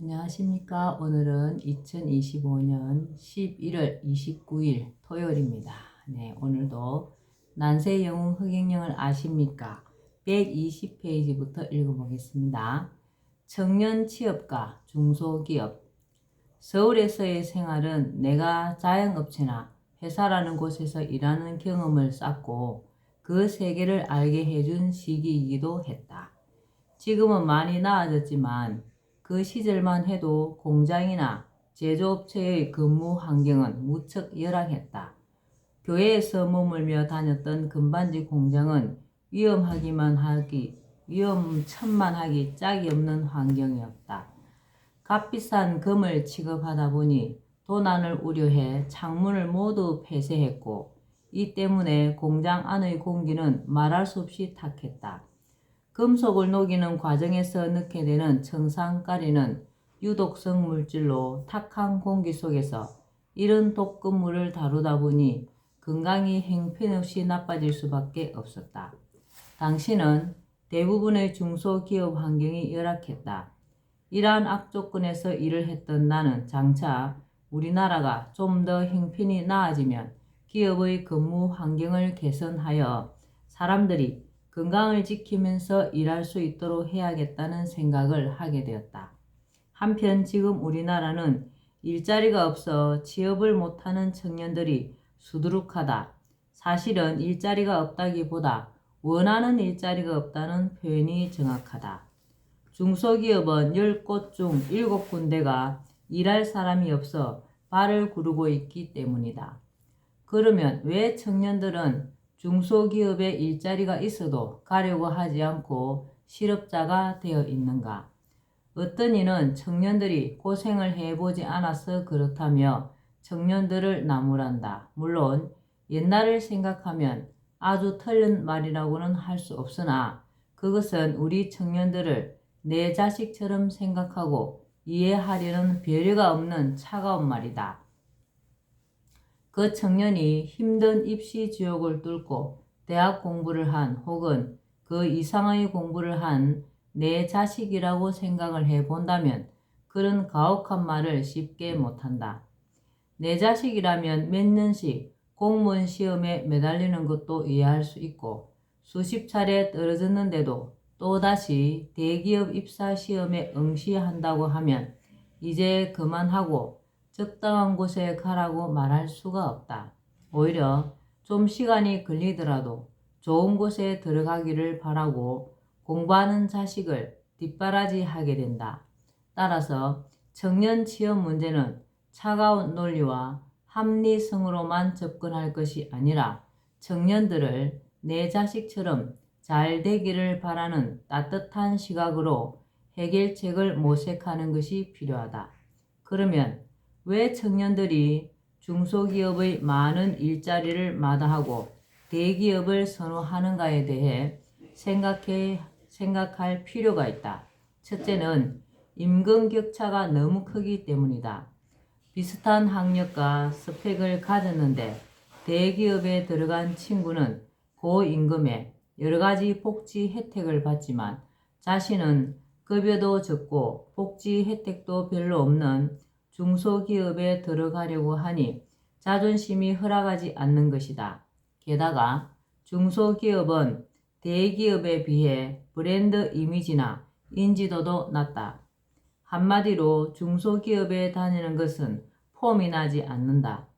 안녕하십니까. 오늘은 2025년 11월 29일 토요일입니다. 네, 오늘도 난세 영웅 흑행령을 아십니까? 120페이지부터 읽어보겠습니다. 청년 취업가, 중소기업. 서울에서의 생활은 내가 자영업체나 회사라는 곳에서 일하는 경험을 쌓고 그 세계를 알게 해준 시기이기도 했다. 지금은 많이 나아졌지만 그 시절만 해도 공장이나 제조업체의 근무 환경은 무척 열악했다. 교회에서 머물며 다녔던 금반지 공장은 위험천만하기 짝이 없는 환경이었다. 값비싼 금을 취급하다 보니 도난을 우려해 창문을 모두 폐쇄했고, 이 때문에 공장 안의 공기는 말할 수 없이 탁했다. 금속을 녹이는 과정에서 넣게 되는 청산가리는 유독성 물질로 탁한 공기 속에서 이런 독극물을 다루다 보니 건강이 형편없이 나빠질 수밖에 없었다. 당시는 대부분의 중소기업 환경이 열악했다. 이러한 악조건에서 일을 했던 나는 장차 우리나라가 좀 더 형편이 나아지면 기업의 근무 환경을 개선하여 사람들이 건강을 지키면서 일할 수 있도록 해야겠다는 생각을 하게 되었다. 한편 지금 우리나라는 일자리가 없어 취업을 못하는 청년들이 수두룩하다. 사실은 일자리가 없다기보다 원하는 일자리가 없다는 표현이 정확하다. 중소기업은 10곳 중 7군데가 일할 사람이 없어 발을 구르고 있기 때문이다. 그러면 왜 청년들은 중소기업에 일자리가 있어도 가려고 하지 않고 실업자가 되어 있는가? 어떤 이는 청년들이 고생을 해보지 않아서 그렇다며 청년들을 나무란다. 물론 옛날을 생각하면 아주 틀린 말이라고는 할 수 없으나 그것은 우리 청년들을 내 자식처럼 생각하고 이해하려는 배려가 없는 차가운 말이다. 그 청년이 힘든 입시 지옥을 뚫고 대학 공부를 한 혹은 그 이상의 공부를 한 내 자식이라고 생각을 해본다면 그런 가혹한 말을 쉽게 못한다. 내 자식이라면 몇 년씩 공무원 시험에 매달리는 것도 이해할 수 있고 수십 차례 떨어졌는데도 또다시 대기업 입사 시험에 응시한다고 하면 이제 그만하고 적당한 곳에 가라고 말할 수가 없다. 오히려 좀 시간이 걸리더라도 좋은 곳에 들어가기를 바라고 공부하는 자식을 뒷바라지하게 된다. 따라서 청년 취업 문제는 차가운 논리와 합리성으로만 접근할 것이 아니라 청년들을 내 자식처럼 잘 되기를 바라는 따뜻한 시각으로 해결책을 모색하는 것이 필요하다. 그러면 왜 청년들이 중소기업의 많은 일자리를 마다하고 대기업을 선호하는가에 대해 생각할 필요가 있다. 첫째는 임금 격차가 너무 크기 때문이다. 비슷한 학력과 스펙을 가졌는데 대기업에 들어간 친구는 고임금에 여러가지 복지 혜택을 받지만 자신은 급여도 적고 복지 혜택도 별로 없는 중소기업에 들어가려고 하니 자존심이 허락하지 않는 것이다. 게다가 중소기업은 대기업에 비해 브랜드 이미지나 인지도도 낮다. 한마디로 중소기업에 다니는 것은 폼이 나지 않는다.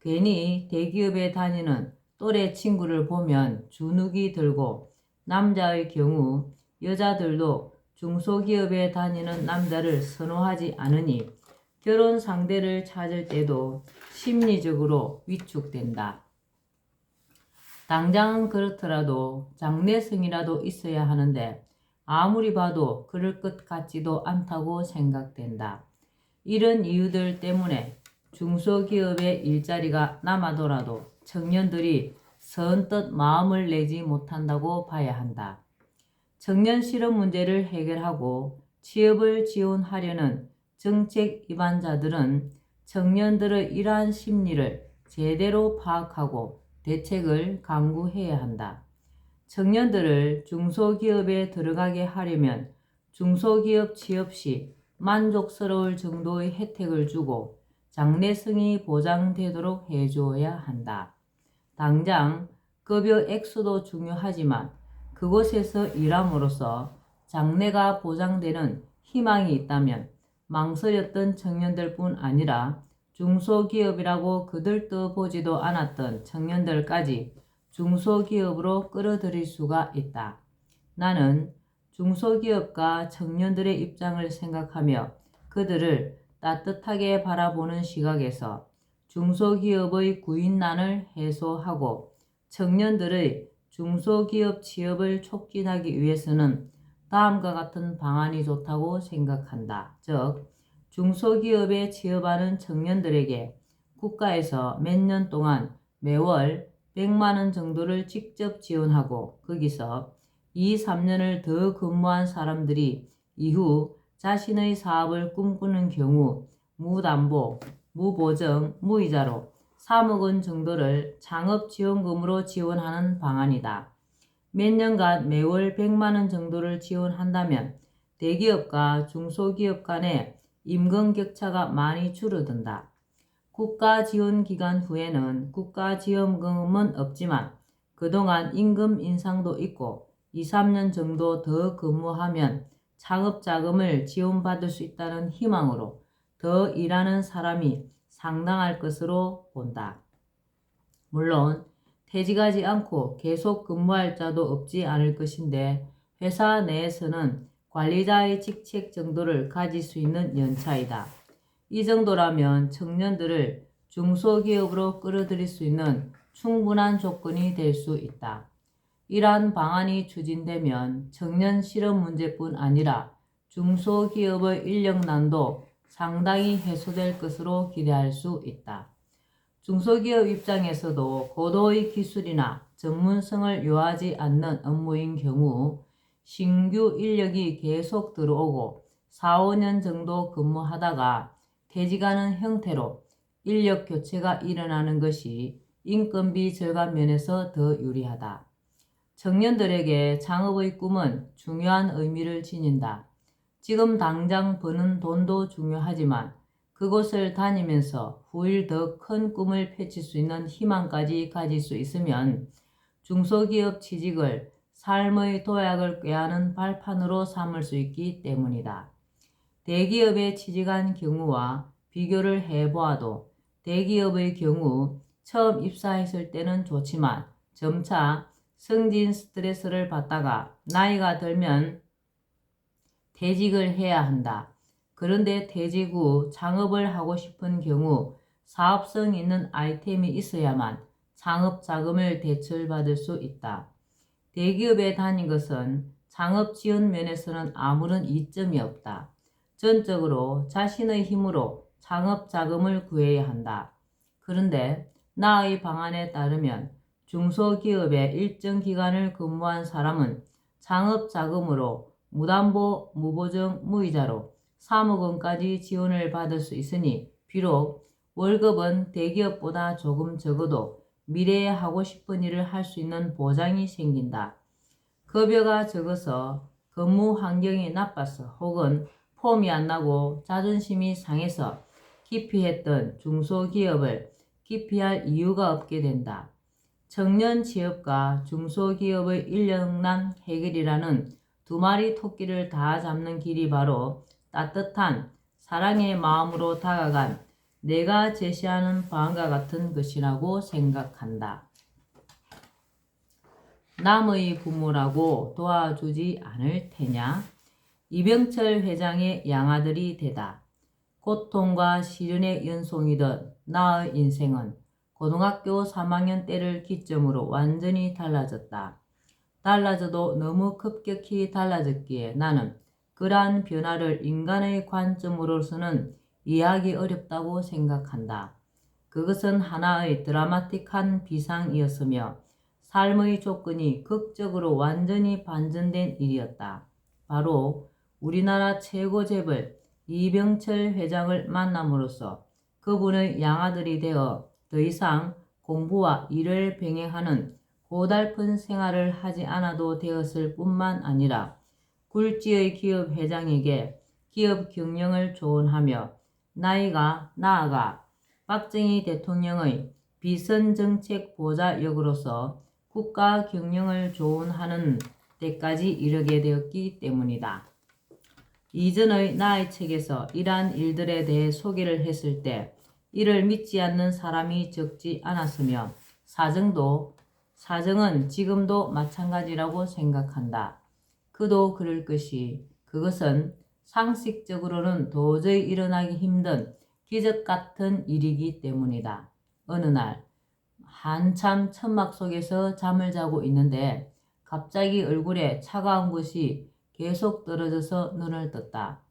괜히 대기업에 다니는 또래 친구를 보면 주눅이 들고 남자의 경우 여자들도 중소기업에 다니는 남자를 선호하지 않으니 결혼 상대를 찾을 때도 심리적으로 위축된다. 당장은 그렇더라도 장래성이라도 있어야 하는데 아무리 봐도 그럴 것 같지도 않다고 생각된다. 이런 이유들 때문에 중소기업의 일자리가 남아돌아도 청년들이 선뜻 마음을 내지 못한다고 봐야 한다. 청년 실업 문제를 해결하고 취업을 지원하려는 정책 입안자들은 청년들의 이러한 심리를 제대로 파악하고 대책을 강구해야 한다. 청년들을 중소기업에 들어가게 하려면 중소기업 취업 시 만족스러울 정도의 혜택을 주고 장래성이 보장되도록 해주어야 한다. 당장 급여 액수도 중요하지만 그곳에서 일함으로써 장래가 보장되는 희망이 있다면 망설였던 청년들뿐 아니라 중소기업이라고 그들도 보지도 않았던 청년들까지 중소기업으로 끌어들일 수가 있다. 나는 중소기업과 청년들의 입장을 생각하며 그들을 따뜻하게 바라보는 시각에서 중소기업의 구인난을 해소하고 청년들의 중소기업 취업을 촉진하기 위해서는 다음과 같은 방안이 좋다고 생각한다. 즉, 중소기업에 취업하는 청년들에게 국가에서 몇 년 동안 매월 100만 원 정도를 직접 지원하고 거기서 2, 3년을 더 근무한 사람들이 이후 자신의 사업을 꿈꾸는 경우 무담보, 무보정, 무이자로 3억 원 정도를 창업지원금으로 지원하는 방안이다. 몇 년간 매월 100만 원 정도를 지원한다면 대기업과 중소기업 간의 임금격차가 많이 줄어든다. 국가지원 기간 후에는 국가지원금은 없지만 그동안 임금 인상도 있고 2, 3년 정도 더 근무하면 창업자금을 지원받을 수 있다는 희망으로 더 일하는 사람이 상당할 것으로 본다. 물론 퇴직하지 않고 계속 근무할 자도 없지 않을 것인데 회사 내에서는 관리자의 직책 정도를 가질 수 있는 연차이다. 이 정도라면 청년들을 중소기업으로 끌어들일 수 있는 충분한 조건이 될 수 있다. 이러한 방안이 추진되면 청년 실업 문제뿐 아니라 중소기업의 인력난도 상당히 해소될 것으로 기대할 수 있다. 중소기업 입장에서도 고도의 기술이나 전문성을 요하지 않는 업무인 경우 신규 인력이 계속 들어오고 4, 5년 정도 근무하다가 퇴직하는 형태로 인력 교체가 일어나는 것이 인건비 절감 면에서 더 유리하다. 청년들에게 창업의 꿈은 중요한 의미를 지닌다. 지금 당장 버는 돈도 중요하지만 그곳을 다니면서 후일 더 큰 꿈을 펼칠 수 있는 희망까지 가질 수 있으면 중소기업 취직을 삶의 도약을 꾀하는 발판으로 삼을 수 있기 때문이다. 대기업에 취직한 경우와 비교를 해보아도 대기업의 경우 처음 입사했을 때는 좋지만 점차 승진 스트레스를 받다가 나이가 들면 퇴직을 해야 한다. 그런데 퇴직 후 창업을 하고 싶은 경우 사업성 있는 아이템이 있어야만 창업 자금을 대출받을 수 있다. 대기업에 다닌 것은 창업 지원 면에서는 아무런 이점이 없다. 전적으로 자신의 힘으로 창업 자금을 구해야 한다. 그런데 나의 방안에 따르면 중소기업에 일정 기간을 근무한 사람은 창업 자금으로 무담보, 무보정, 무이자로 3억 원까지 지원을 받을 수 있으니 비록 월급은 대기업보다 조금 적어도 미래에 하고 싶은 일을 할 수 있는 보장이 생긴다. 급여가 적어서 근무 환경이 나빠서 혹은 폼이 안 나고 자존심이 상해서 기피했던 중소기업을 기피할 이유가 없게 된다. 청년 취업과 중소기업의 인력난 해결이라는 두 마리 토끼를 다 잡는 길이 바로 따뜻한 사랑의 마음으로 다가간 내가 제시하는 방안과 같은 것이라고 생각한다. 남의 부모라고 도와주지 않을 테냐? 이병철 회장의 양아들이 되다. 고통과 시련의 연속이던 나의 인생은 고등학교 3학년 때를 기점으로 완전히 달라졌다. 달라져도 너무 급격히 달라졌기에 나는 그러한 변화를 인간의 관점으로서는 이해하기 어렵다고 생각한다. 그것은 하나의 드라마틱한 비상이었으며 삶의 조건이 극적으로 완전히 반전된 일이었다. 바로 우리나라 최고 재벌 이병철 회장을 만남으로써 그분의 양아들이 되어 더 이상 공부와 일을 병행하는 고달픈 생활을 하지 않아도 되었을 뿐만 아니라 굴지의 기업 회장에게 기업 경영을 조언하며 나아가 박정희 대통령의 비선정책 보좌 역으로서 국가 경영을 조언하는 데까지 이르게 되었기 때문이다. 이전의 나의 책에서 이러한 일들에 대해 소개를 했을 때 이를 믿지 않는 사람이 적지 않았으며 사정은 지금도 마찬가지라고 생각한다. 그도 그럴 것이 그것은 상식적으로는 도저히 일어나기 힘든 기적 같은 일이기 때문이다. 어느 날 한참 천막 속에서 잠을 자고 있는데 갑자기 얼굴에 차가운 것이 계속 떨어져서 눈을 떴다.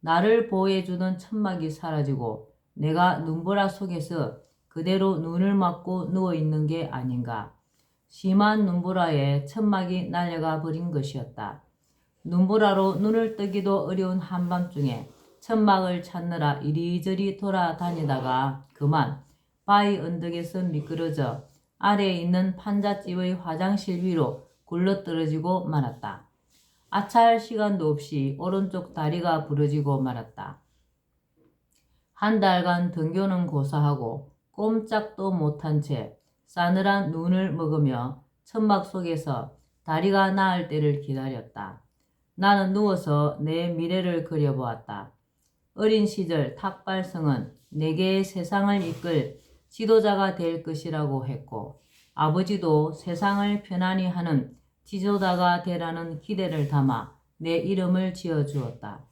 나를 보호해주던 천막이 사라지고 내가 눈보라 속에서 그대로 눈을 맞고 누워있는 게 아닌가. 심한 눈보라에 천막이 날아가 버린 것이었다. 눈보라로 눈을 뜨기도 어려운 한밤중에 천막을 찾느라 이리저리 돌아다니다가 그만 바위 언덕에서 미끄러져 아래에 있는 판잣집의 화장실 위로 굴러떨어지고 말았다. 아차할 시간도 없이 오른쪽 다리가 부러지고 말았다. 한 달간 등교는 고사하고 꼼짝도 못한 채 싸늘한 눈을 먹으며 천막 속에서 다리가 나을 때를 기다렸다. 나는 누워서 내 미래를 그려보았다. 어린 시절 탁발성은 내게 세상을 이끌 지도자가 될 것이라고 했고 아버지도 세상을 편안히 하는 지도자가 되라는 기대를 담아 내 이름을 지어주었다.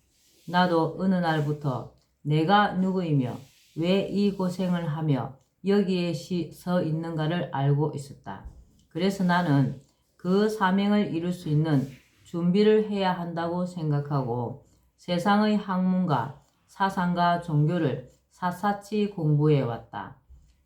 나도 어느 날부터 내가 누구이며 왜 이 고생을 하며 여기에 서 있는가를 알고 있었다. 그래서 나는 그 사명을 이룰 수 있는 준비를 해야 한다고 생각하고 세상의 학문과 사상과 종교를 샅샅이 공부해왔다.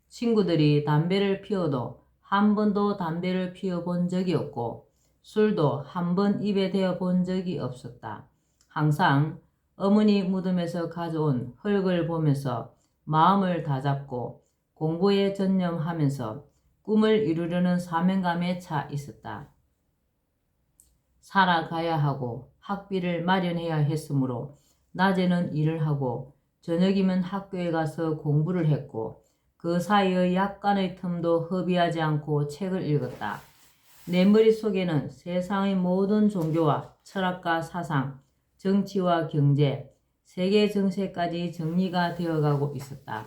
친구들이 담배를 피워도 한 번도 담배를 피워본 적이 없고 술도 한 번 입에 대어 본 적이 없었다. 항상 어머니 무덤에서 가져온 흙을 보면서 마음을 다잡고 공부에 전념하면서 꿈을 이루려는 사명감에 차 있었다. 살아가야 하고 학비를 마련해야 했으므로 낮에는 일을 하고 저녁이면 학교에 가서 공부를 했고 그 사이의 약간의 틈도 허비하지 않고 책을 읽었다. 내 머릿속에는 세상의 모든 종교와 철학과 사상, 정치와 경제, 세계 정세까지 정리가 되어가고 있었다.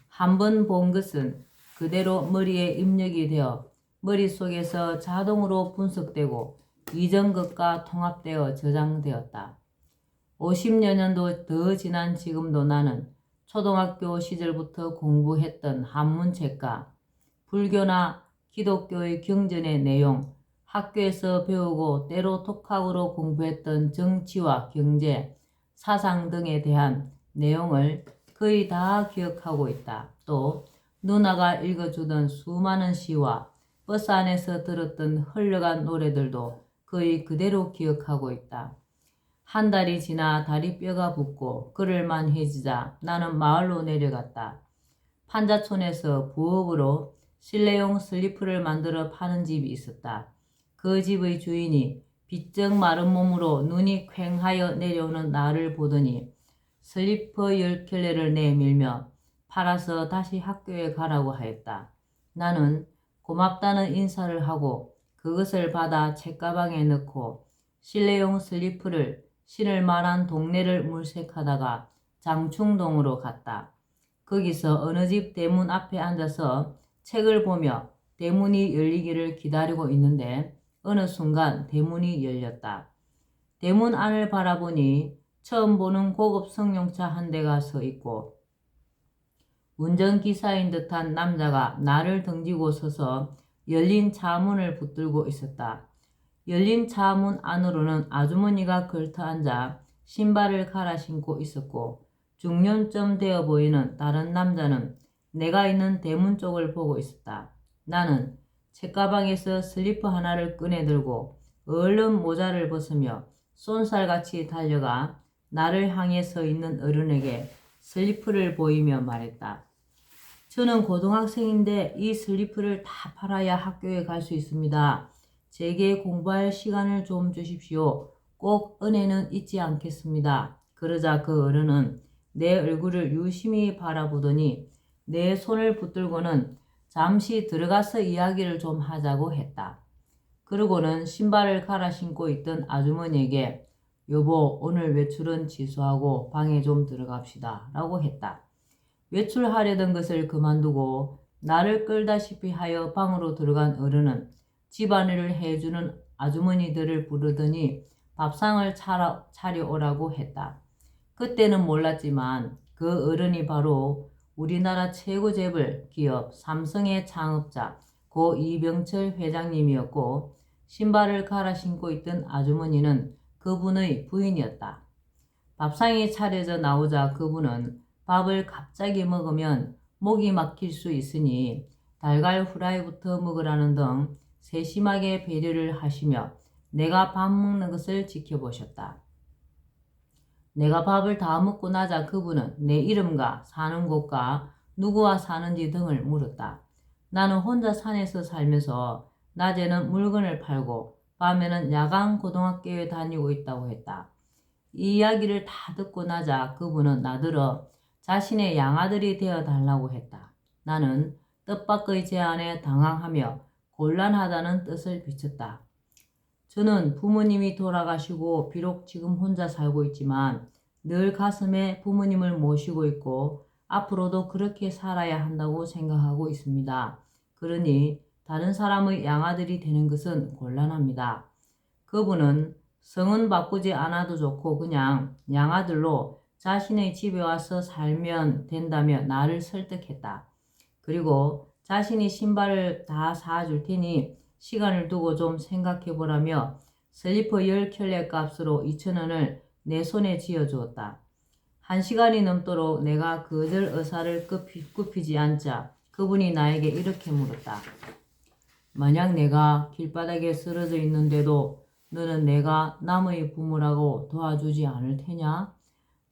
한 번 본 것은 그대로 머리에 입력이 되어 머릿속에서 자동으로 분석되고 이전 것과 통합되어 저장되었다. 50여 년도 더 지난 지금도 나는 초등학교 시절부터 공부했던 한문책과 불교나 기독교의 경전의 내용, 학교에서 배우고 때로 독학으로 공부했던 정치와 경제, 사상 등에 대한 내용을 거의 다 기억하고 있다. 또 누나가 읽어주던 수많은 시와 버스 안에서 들었던 흘러간 노래들도 거의 그대로 기억하고 있다. 한 달이 지나 다리뼈가 붓고 걸을 만해지자 나는 마을로 내려갔다. 판자촌에서 부업으로 실내용 슬리퍼를 만들어 파는 집이 있었다. 그 집의 주인이 비쩍 마른 몸으로 눈이 퀭하여 내려오는 나를 보더니 슬리퍼 10켤레를 내밀며 팔아서 다시 학교에 가라고 하였다. 나는 고맙다는 인사를 하고 그것을 받아 책가방에 넣고 실내용 슬리퍼를 신을 만한 동네를 물색하다가 장충동으로 갔다. 거기서 어느 집 대문 앞에 앉아서 책을 보며 대문이 열리기를 기다리고 있는데 어느 순간 대문이 열렸다. 대문 안을 바라보니 처음 보는 고급 승용차 한 대가 서 있고 운전기사인 듯한 남자가 나를 등지고 서서 열린 차문을 붙들고 있었다. 열린 차문 안으로는 아주머니가 걸터앉아 신발을 갈아 신고 있었고 중년쯤 되어 보이는 다른 남자는 내가 있는 대문 쪽을 보고 있었다. 나는 책가방에서 슬리퍼 하나를 꺼내 들고 얼른 모자를 벗으며 쏜살같이 달려가 나를 향해 서 있는 어른에게 슬리퍼를 보이며 말했다. 저는 고등학생인데 이 슬리퍼를 다 팔아야 학교에 갈 수 있습니다. 제게 공부할 시간을 좀 주십시오. 꼭 은혜는 잊지 않겠습니다. 그러자 그 어른은 내 얼굴을 유심히 바라보더니 내 손을 붙들고는 잠시 들어가서 이야기를 좀 하자고 했다. 그러고는 신발을 갈아 신고 있던 아주머니에게 여보, 오늘 외출은 취소하고 방에 좀 들어갑시다 라고 했다. 외출하려던 것을 그만두고 나를 끌다시피 하여 방으로 들어간 어른은 집안일을 해주는 아주머니들을 부르더니 밥상을 차려오라고 했다. 그때는 몰랐지만 그 어른이 바로 우리나라 최고 재벌 기업 삼성의 창업자 고 이병철 회장님이었고 신발을 갈아 신고 있던 아주머니는 그분의 부인이었다. 밥상이 차려져 나오자 그분은 밥을 갑자기 먹으면 목이 막힐 수 있으니 달걀 후라이부터 먹으라는 등 세심하게 배려를 하시며 내가 밥 먹는 것을 지켜보셨다. 내가 밥을 다 먹고 나자 그분은 내 이름과 사는 곳과 누구와 사는지 등을 물었다. 나는 혼자 산에서 살면서 낮에는 물건을 팔고 밤에는 야간 고등학교에 다니고 있다고 했다. 이 이야기를 다 듣고 나자 그분은 나더러 자신의 양아들이 되어 달라고 했다. 나는 뜻밖의 제안에 당황하며 곤란하다는 뜻을 비쳤다. 저는 부모님이 돌아가시고 비록 지금 혼자 살고 있지만 늘 가슴에 부모님을 모시고 있고 앞으로도 그렇게 살아야 한다고 생각하고 있습니다. 그러니 다른 사람의 양아들이 되는 것은 곤란합니다. 그분은 성은 바꾸지 않아도 좋고 그냥 양아들로 자신의 집에 와서 살면 된다며 나를 설득했다. 그리고 자신이 신발을 다 사줄 테니 시간을 두고 좀 생각해보라며 슬리퍼 10켤레 값으로 2,000원을 내 손에 쥐어주었다. 1시간이 넘도록 내가 그들 의사를 굽히지 않자 그분이 나에게 이렇게 물었다. 만약 내가 길바닥에 쓰러져 있는데도 너는 내가 남의 부모라고 도와주지 않을 테냐?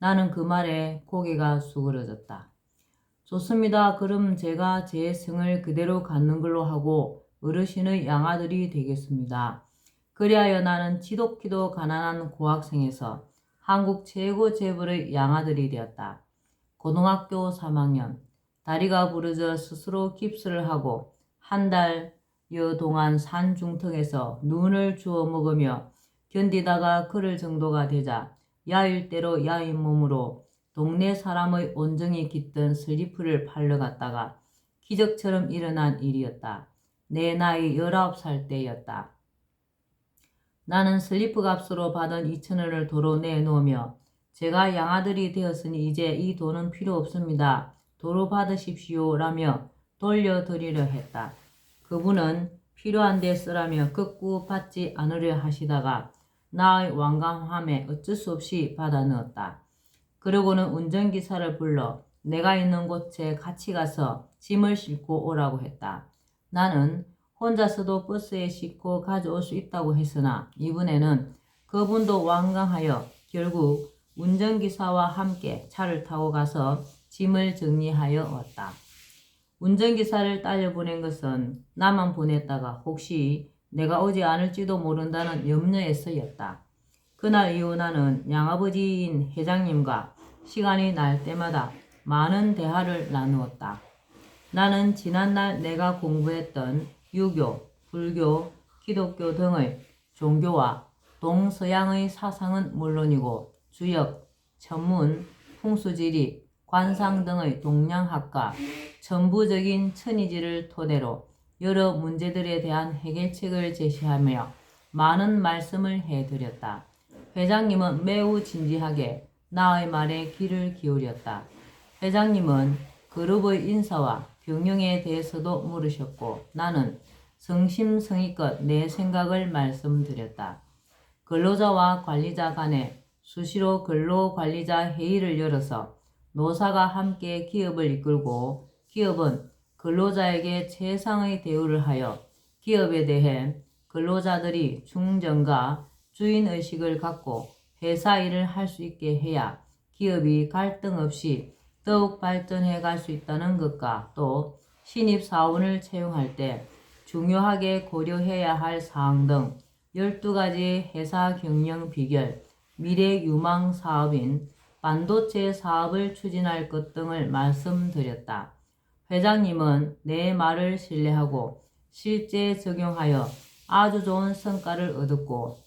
나는 그 말에 고개가 수그러졌다. 좋습니다. 그럼 제가 제 성을 그대로 갖는 걸로 하고 어르신의 양아들이 되겠습니다. 그리하여 나는 지독히도 가난한 고학생에서 한국 최고 재벌의 양아들이 되었다. 고등학교 3학년, 다리가 부러져 스스로 깁스를 하고 한 달여 동안 산 중턱에서 눈을 주워 먹으며 견디다가 그럴 정도가 되자 야일대로 야인 몸으로 동네 사람의 온정이 깃든 슬리퍼를 팔러 갔다가 기적처럼 일어난 일이었다. 내 나이 19살 때였다. 나는 슬리퍼 값으로 받은 2,000원을 도로 내놓으며 제가 양아들이 되었으니 이제 이 돈은 필요 없습니다. 도로 받으십시오 라며 돌려드리려 했다. 그분은 필요한 데 쓰라며 극구 받지 않으려 하시다가 나의 완강함에 어쩔 수 없이 받아 넣었다. 그러고는 운전기사를 불러 내가 있는 곳에 같이 가서 짐을 싣고 오라고 했다. 나는 혼자서도 버스에 싣고 가져올 수 있다고 했으나 이번에는 그분도 완강하여 결국 운전기사와 함께 차를 타고 가서 짐을 정리하여 왔다. 운전기사를 딸려보낸 것은 나만 보냈다가 혹시 내가 오지 않을지도 모른다는 염려에서였다. 그날 이후 나는 양아버지인 회장님과 시간이 날 때마다 많은 대화를 나누었다. 나는 지난날 내가 공부했던 유교, 불교, 기독교 등의 종교와 동서양의 사상은 물론이고 주역, 천문, 풍수지리, 관상 등의 동양학과, 천부적인 천의지를 토대로 여러 문제들에 대한 해결책을 제시하며 많은 말씀을 해드렸다. 회장님은 매우 진지하게 나의 말에 귀를 기울였다. 회장님은 그룹의 인사와 경영에 대해서도 물으셨고 나는 성심성의껏 내 생각을 말씀드렸다. 근로자와 관리자 간에 수시로 근로관리자 회의를 열어서 노사가 함께 기업을 이끌고 기업은 근로자에게 최상의 대우를 하여 기업에 대해 근로자들이 충정과 주인의식을 갖고 회사 일을 할 수 있게 해야 기업이 갈등 없이 더욱 발전해 갈 수 있다는 것과 또 신입사원을 채용할 때 중요하게 고려해야 할 사항 등 12가지 회사 경영 비결, 미래 유망 사업인 반도체 사업을 추진할 것 등을 말씀드렸다. 회장님은 내 말을 신뢰하고 실제 적용하여 아주 좋은 성과를 얻었고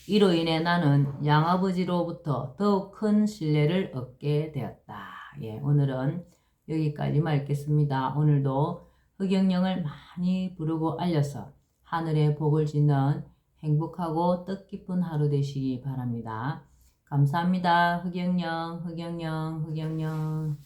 이로 인해 나는 양아버지로부터 더욱 큰 신뢰를 얻게 되었다. 예, 오늘은 여기까지만 읽겠습니다. 오늘도 흑영령을 많이 부르고 알려서 하늘의 복을 짓는 행복하고 뜻깊은 하루 되시기 바랍니다. 감사합니다. 흑영령, 흑영령, 흑영령.